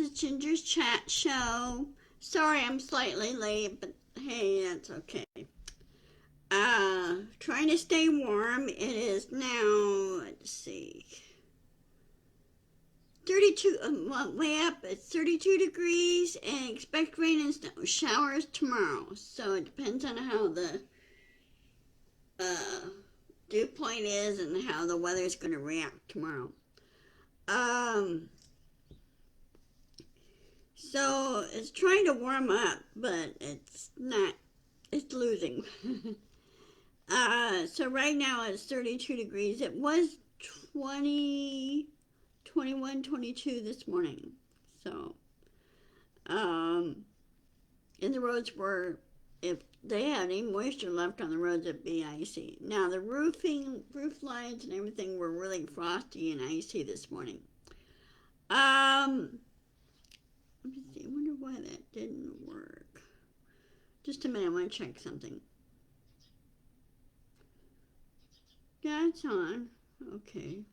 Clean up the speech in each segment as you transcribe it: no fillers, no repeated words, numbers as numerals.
is Ginger's Chat Show. Sorry I'm slightly late, but hey, that's okay. Trying to stay warm. It is now, let's see, 32, way up. It's 32 degrees and expect rain and snow showers tomorrow. So it depends on how the dew point is and how the weather's going to react tomorrow. So it's trying to warm up, but it's not, it's losing. So right now it's 32 degrees. It was 20, 21, 22 this morning. So, and the roads were, if they had any moisture left on the roads, it'd be icy. Now the roof lines and everything were really frosty and icy this morning. Let me see, I wonder why that didn't work. Just a minute, I want to check something. Yeah, it's on. Okay.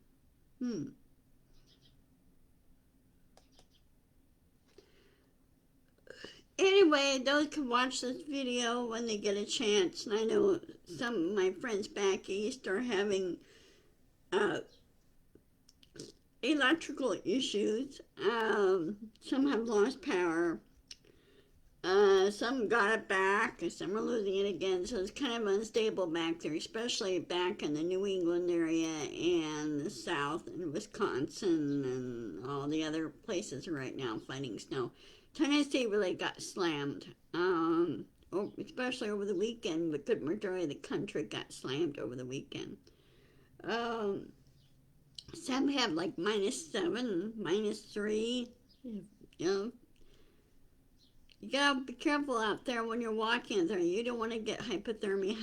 Anyway, those can watch this video when they get a chance. And I know some of my friends back east are having electrical issues. Some have lost power. Some got it back, some are losing it again, so it's kind of unstable back there, especially back in the New England area and the South and Wisconsin and all the other places right now fighting snow. Tennessee really got slammed, especially over the weekend. The good majority of the country got slammed over the weekend. Some have like -7, -3, you know. You gotta be careful out there when you're walking there. You don't want to get hypothermia.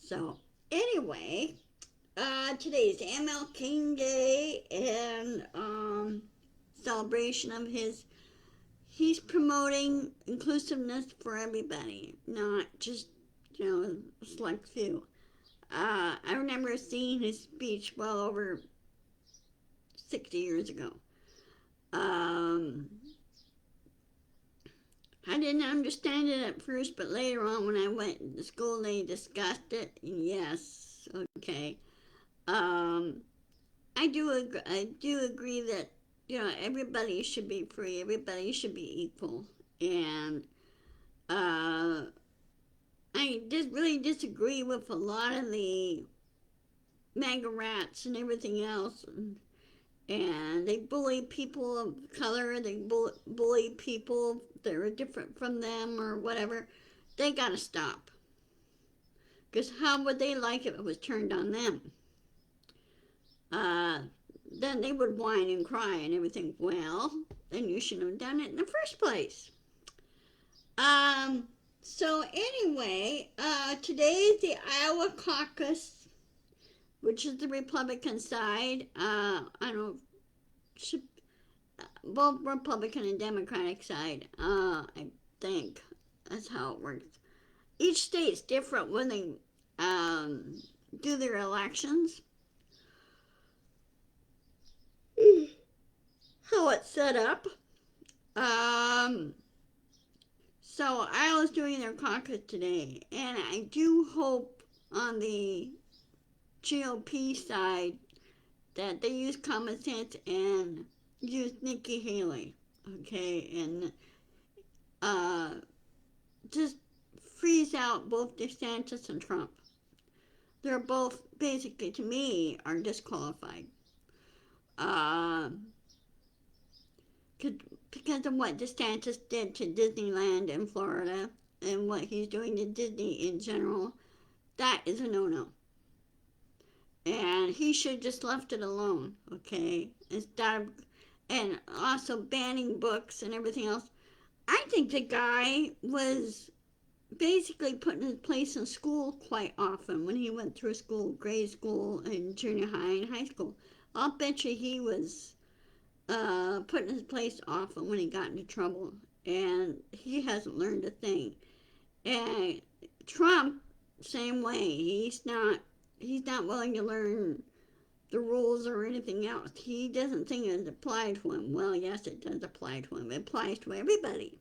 So, anyway, today's MLK Day and celebration of he's promoting inclusiveness for everybody, not just, a select few. I remember seeing his speech well over 60 years ago. I didn't understand it at first, but later on when I went to school, they discussed it. Yes, okay. I do agree that everybody should be free. Everybody should be equal, and I just really disagree with a lot of the MAGA rats and everything else. And they bully people of color, they bully people that are different from them or whatever. They gotta stop. Because how would they like it if it was turned on them? Then they would whine and cry and everything. Well, then you shouldn't have done it in the first place. So anyway, today is the Iowa caucus, which is the Republican side. I don't both Republican and Democratic side. I think that's how it works. Each state's different when they do their elections. How it's set up. So Iowa's doing their caucus today, and I do hope on the GOP side that they use common sense and use Nikki Haley, okay, and just freeze out both DeSantis and Trump. They're both basically, to me, are disqualified. Because of what DeSantis did to Disneyland in Florida and what he's doing to Disney in general, that is a no-no. And he should just left it alone, okay? Instead of, and also banning books and everything else. I think the guy was basically put in his place in school quite often when he went through school, grade school and junior high and high school. I'll bet you he was put in his place often when he got into trouble, and he hasn't learned a thing. And Trump, same way. He's not willing to learn the rules or anything else. He doesn't think it applies to him. Well, yes, it does apply to him. It applies to everybody,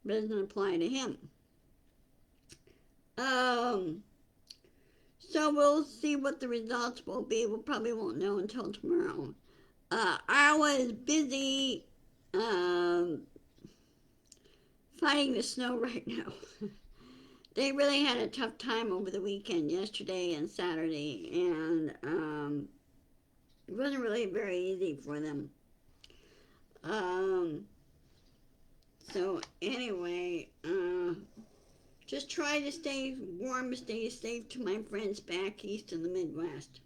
but it doesn't apply to him. Um, so we'll see what the results will be. We probably won't know until tomorrow. I was busy fighting the snow right now. They really had a tough time over the weekend, yesterday and Saturday, and it wasn't really very easy for them. Um, so anyway, just try to stay warm, stay safe to my friends back east in the Midwest.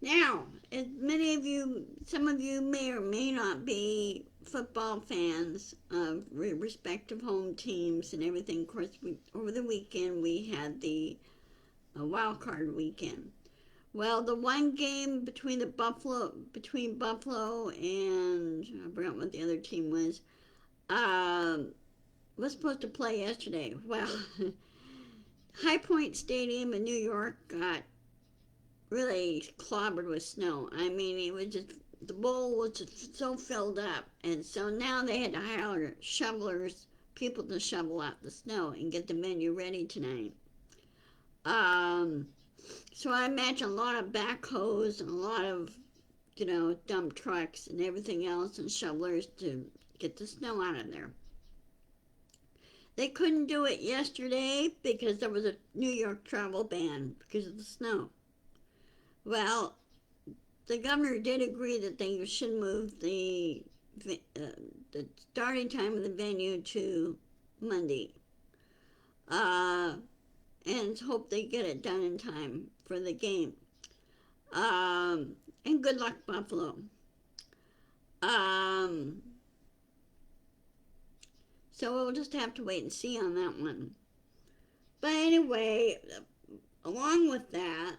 Now, as many of you, some of you may or may not be football fans of respective home teams and everything. Of course, over the weekend we had the wild card weekend. Well, the one game between Buffalo and I forgot what the other team was supposed to play yesterday. Well, High Point Stadium in New York got really clobbered with snow. I mean, it was just, the bowl was just so filled up, and so now they had to hire shovelers, people to shovel out the snow and get the venue ready tonight. So I imagine a lot of backhoes and a lot of, dump trucks and everything else and shovelers to get the snow out of there. They couldn't do it yesterday because there was a New York travel ban because of the snow. Well, the governor did agree that they should move the starting time of the venue to Monday. And hope they get it done in time for the game. And good luck, Buffalo. So we'll just have to wait and see on that one. But anyway, along with that,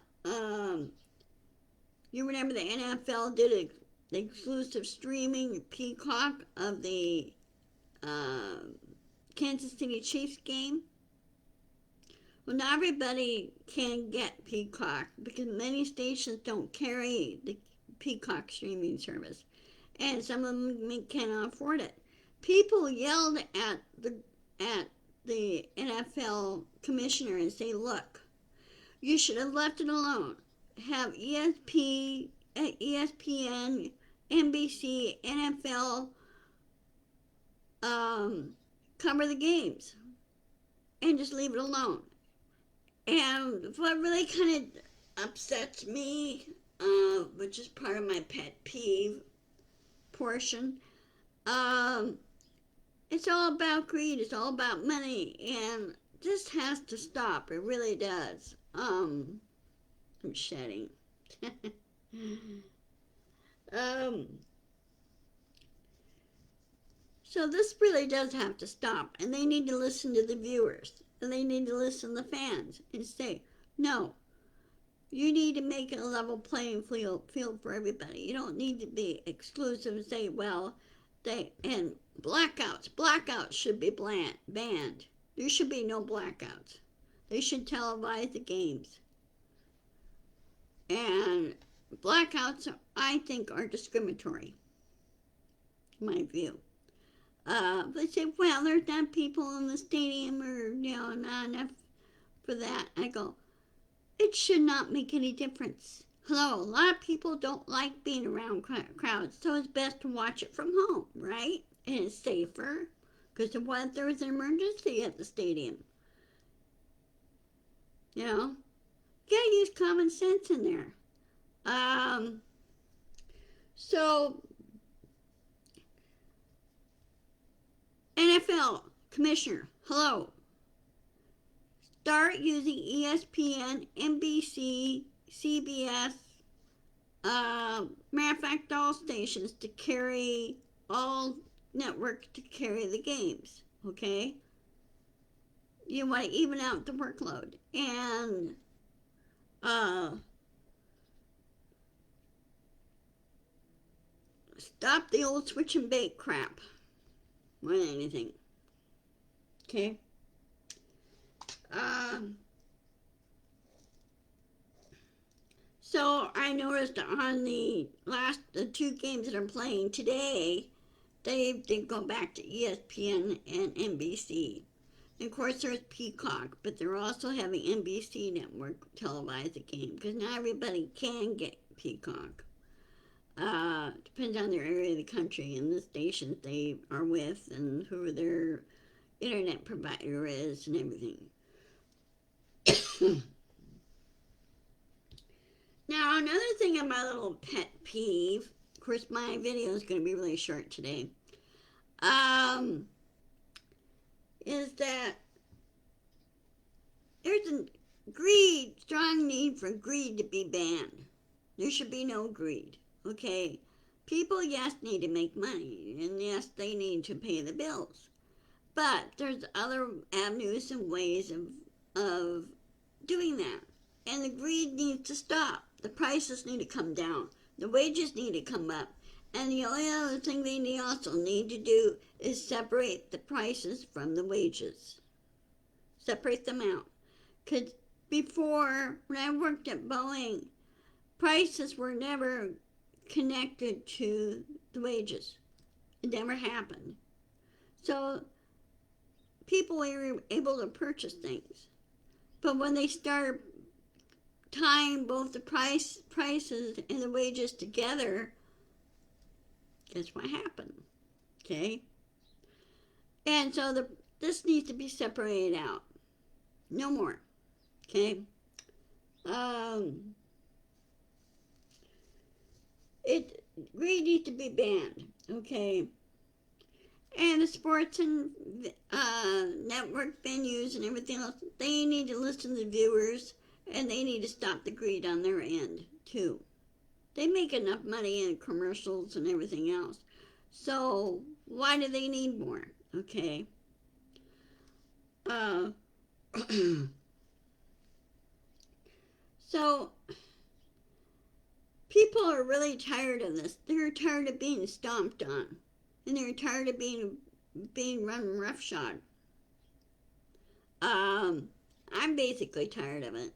you remember the NFL did the exclusive streaming Peacock of the Kansas City Chiefs game? Well, not everybody can get Peacock because many stations don't carry the Peacock streaming service, and some of them cannot afford it. People yelled at the NFL commissioner and say, "Look, you should have left it alone. Have ESPN, NBC, NFL cover the games, and just leave it alone." And what really kind of upsets me, which is part of my pet peeve portion, it's all about greed, it's all about money, and this has to stop. It really does. I'm shedding. So this really does have to stop, and they need to listen to the viewers, and they need to listen to the fans, and say, no, you need to make it a level playing field for everybody. You don't need to be exclusive and say, well, and blackouts should be banned. There should be no blackouts. They should televise the games. And blackouts, I think, are discriminatory, in my view. They say, well, there's not people in the stadium or, not enough for that. I go, it should not make any difference. Hello, a lot of people don't like being around crowds, so it's best to watch it from home, right? And it's safer, because what if there's an emergency at the stadium? You gotta use common sense in there. So NFL commissioner, hello. Start using ESPN, NBC, CBS, matter of fact, all stations to carry, all networks to carry the games, okay? You want to even out the workload. And, stop the old switch and bait crap more than anything. Okay? So I noticed on the two games that are playing today, they go back to ESPN and NBC. And of course, there's Peacock, but they're also having NBC Network televise the game because not everybody can get Peacock. Depends on their area of the country and the stations they are with and who their internet provider is and everything. Now, another thing on my little pet peeve, of course, my video is going to be really short today, is that there's a strong need for greed to be banned. There should be no greed, okay? People, yes, need to make money, and yes, they need to pay the bills. But there's other avenues and ways of doing that. And the greed needs to stop. The prices need to come down. The wages need to come up. And the only other thing they also need to do is separate the prices from the wages. Separate them out. Because before, when I worked at Boeing, prices were never connected to the wages. It never happened. So people were able to purchase things. But when they start tying both the prices and the wages together, guess what happened? Okay? And so this needs to be separated out. No more. Okay? Greed needs to be banned. Okay? And the sports and network venues and everything else, they need to listen to the viewers, and they need to stop the greed on their end, too. They make enough money in commercials and everything else. So, why do they need more? Okay. So, people are really tired of this. They're tired of being stomped on. And they're tired of being run roughshod. I'm basically tired of it.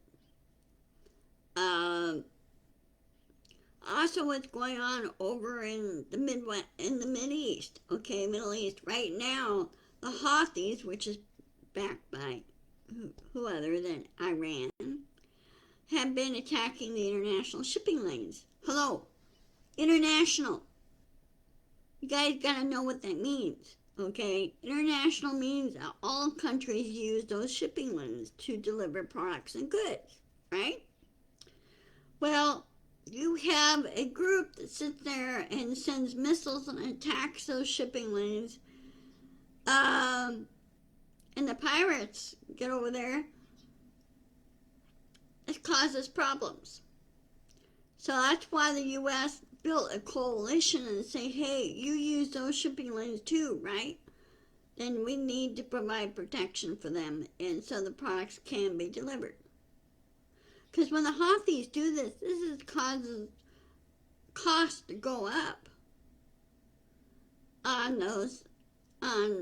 Also, what's going on over in the Midwest, in the Mideast, okay, Middle East. Right now, the Houthis, which is backed by who other than Iran, have been attacking the international shipping lanes. Hello, international. You guys gotta know what that means, okay? International means that all countries use those shipping lanes to deliver products and goods, right? Well, you have a group that sits there and sends missiles and attacks those shipping lanes. And the pirates get over there. It causes problems. So that's why the U.S. built a coalition and say, hey, you use those shipping lanes too, right? Then we need to provide protection for them, and so the products can be delivered. Because when the Houthis do this causes costs to go up on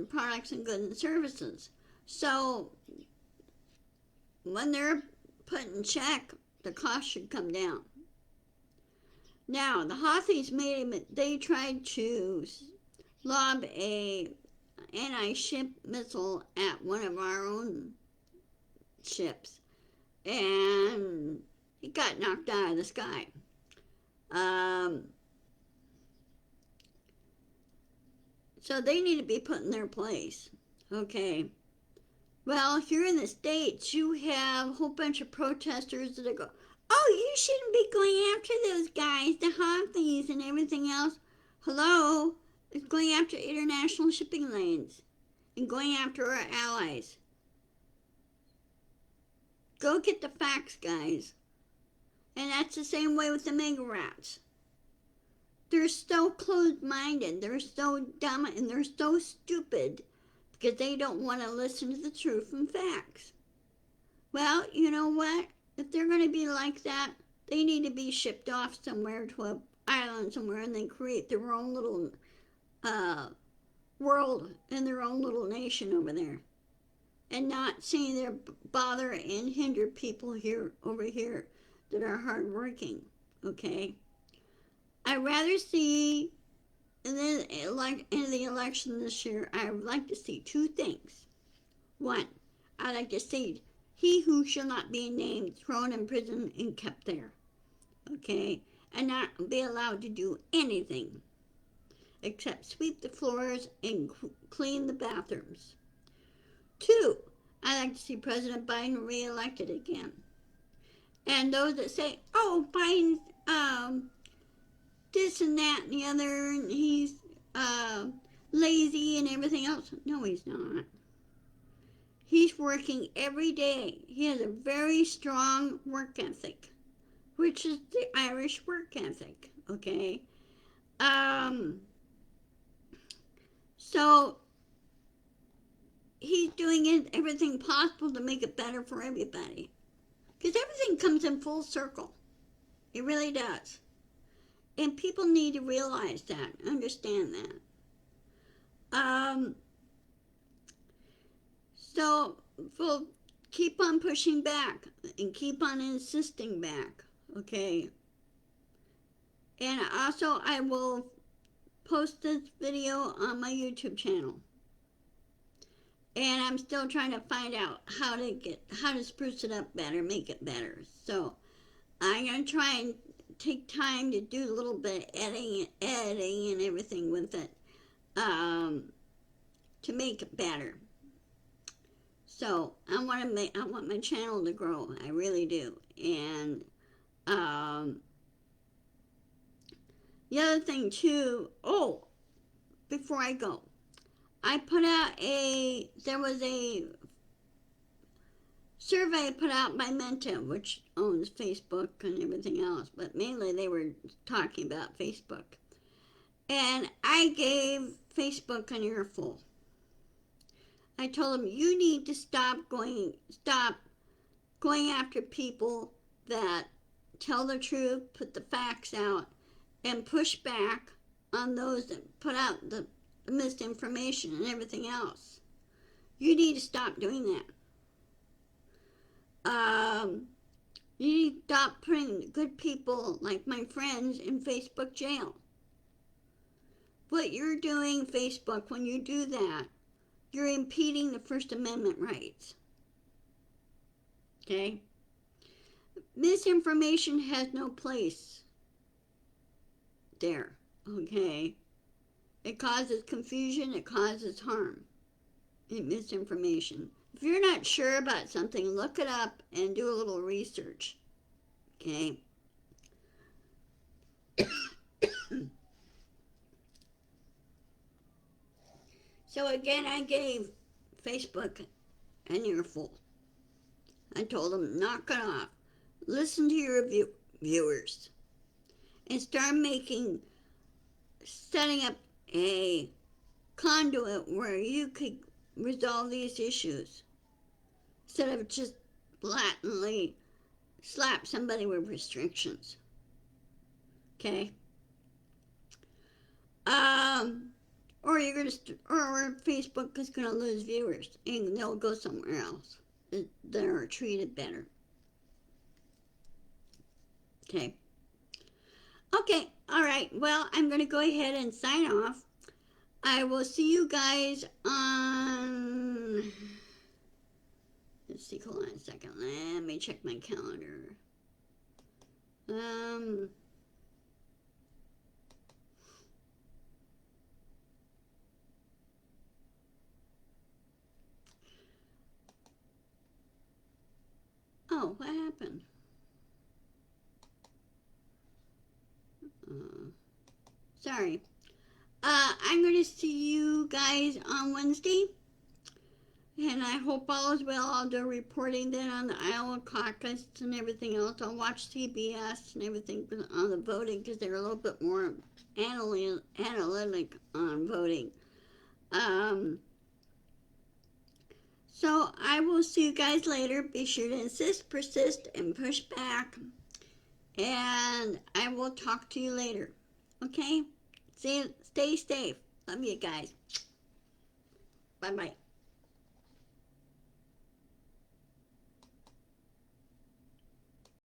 products and goods and services. So when they're put in check, the cost should come down. Now, the Houthis they tried to lob a anti-ship missile at one of our own ships, and it got knocked out of the sky. So they need to be put in their place. Okay. Well, here in the States, you have a whole bunch of protesters that go, oh, you shouldn't be going after those guys, the Houthis and everything else. Hello? It's going after international shipping lanes and going after our allies. Go get the facts, guys. And that's the same way with the mega rats. They're so closed-minded, they're so dumb, and they're so stupid because they don't want to listen to the truth and facts. Well, you know what? If they're going to be like that, they need to be shipped off somewhere to an island somewhere and then create their own little world and their own little nation over there. And not sitting there bother and hinder people over here that are hardworking, okay? I'd rather see, in the election this year, I would like to see two things. One, I'd like to see he who shall not be named thrown in prison and kept there, okay? And not be allowed to do anything except sweep the floors and clean the bathrooms. Two, I'd like to see President Biden reelected again. And those that say, oh, Biden's this and that and the other, and he's lazy and everything else. No, he's not. He's working every day. He has a very strong work ethic, which is the Irish work ethic, okay? So he's doing everything possible to make it better for everybody. Because everything comes in full circle. It really does. And people need to realize that, understand that. So we'll keep on pushing back and keep on insisting back, okay? And also I will post this video on my YouTube channel. And I'm still trying to find out how to spruce it up better, make it better. So I'm going to try and take time to do a little bit of editing and everything with it to make it better. So I want my channel to grow. I really do. And the other thing too, before I go, I put out there was a survey put out by Meta, which owns Facebook and everything else, but mainly they were talking about Facebook. And I gave Facebook an earful. I told them, you need to stop going after people that tell the truth, put the facts out, and push back on those that put out the misinformation and everything else. You need to stop doing that. You need to stop putting good people like my friends in Facebook jail. What you're doing, Facebook, when you do that, you're impeding the First Amendment rights. Okay? Misinformation has no place there. Okay? It causes confusion, it causes harm. Misinformation. If you're not sure about something, look it up and do a little research. Okay? So again, I gave Facebook an earful. I told them, knock it off. Listen to your viewers. And start setting up a conduit where you could resolve these issues. Instead of just blatantly slap somebody with restrictions. Okay? Or Facebook is gonna lose viewers and they'll go somewhere else that are treated better. Okay. Okay, alright. Well, I'm gonna go ahead and sign off. I will see you guys on, let's see, hold on a second. Let me check my calendar. Oh, what happened? Sorry. I'm going to see you guys on Wednesday. And I hope all is well. I'll do reporting then on the Iowa caucus and everything else. I'll watch CBS and everything on the voting because they're a little bit more analytic on voting. So I will see you guys later. Be sure to insist, persist, and push back. And I will talk to you later. Okay? Stay safe. Love you guys. Bye-bye.